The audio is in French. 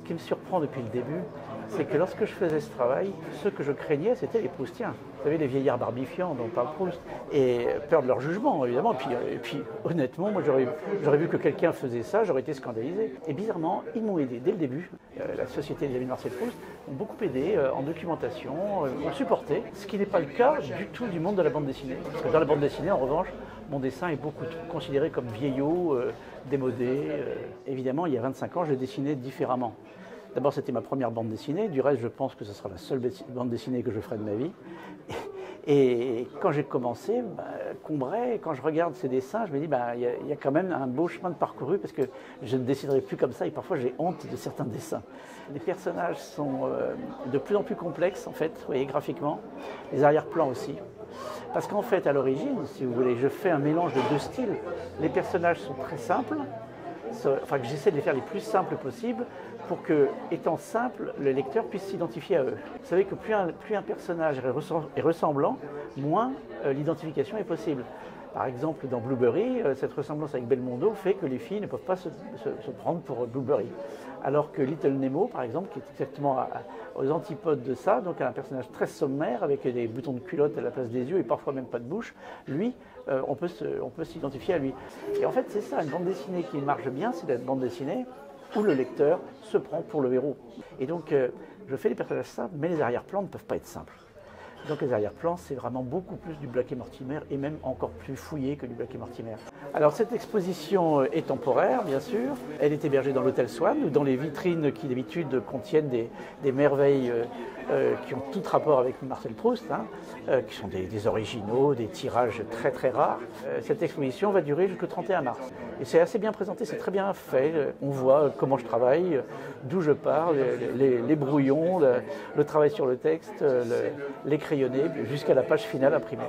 qui me surprend depuis le début, c'est que lorsque je faisais ce travail, ce que je craignais, c'était les Proustiens. Vous savez, les vieillards barbifiants dont parle Proust. Et peur de leur jugement, évidemment. Et puis honnêtement, moi, j'aurais vu que quelqu'un faisait ça, j'aurais été scandalisé. Et bizarrement, ils m'ont aidé dès le début. La Société des Amis de Marcel Proust m'ont beaucoup aidé en documentation, m'ont supporté. Ce qui n'est pas le cas du tout du monde de la bande dessinée. Parce que dans la bande dessinée, en revanche, mon dessin est beaucoup considéré comme vieillot, démodé. Évidemment, il y a 25 ans, je dessinais différemment. D'abord, c'était ma première bande dessinée. Du reste, je pense que ce sera la seule bande dessinée que je ferai de ma vie. Et quand j'ai commencé, Combray, quand je regarde ces dessins, je me dis, il y a quand même un beau chemin de parcouru parce que je ne dessinerai plus comme ça et parfois j'ai honte de certains dessins. Les personnages sont de plus en plus complexes, en fait, vous voyez, graphiquement. Les arrière-plans aussi. Parce qu'en fait, à l'origine, si vous voulez, je fais un mélange de deux styles. Les personnages sont très simples, enfin que j'essaie de les faire les plus simples possibles pour que, étant simple, le lecteur puisse s'identifier à eux. Vous savez que plus un personnage est ressemblant, moins l'identification est possible. Par exemple, dans Blueberry, cette ressemblance avec Belmondo fait que les filles ne peuvent pas se prendre pour Blueberry. Alors que Little Nemo, par exemple, qui est exactement aux antipodes de ça, donc un personnage très sommaire, avec des boutons de culotte à la place des yeux et parfois même pas de bouche, lui, on peut s'identifier à lui. Et en fait, c'est ça, une bande dessinée qui marche bien, c'est la bande dessinée où le lecteur se prend pour le héros. Et donc, je fais des personnages simples, mais les arrière-plans ne peuvent pas être simples. Donc les arrière-plans, c'est vraiment beaucoup plus du Black et Mortimer et même encore plus fouillé que du Black et Mortimer. Alors cette exposition est temporaire, bien sûr. Elle est hébergée dans l'hôtel Swann, dans les vitrines qui d'habitude contiennent des merveilles qui ont tout rapport avec Marcel Proust, qui sont des originaux, des tirages très très rares. Cette exposition va durer jusqu'au 31 mars. Et c'est assez bien présenté, c'est très bien fait. On voit comment je travaille, d'où je pars, les brouillons, le travail sur le texte, les crayonnés, jusqu'à la page finale imprimée.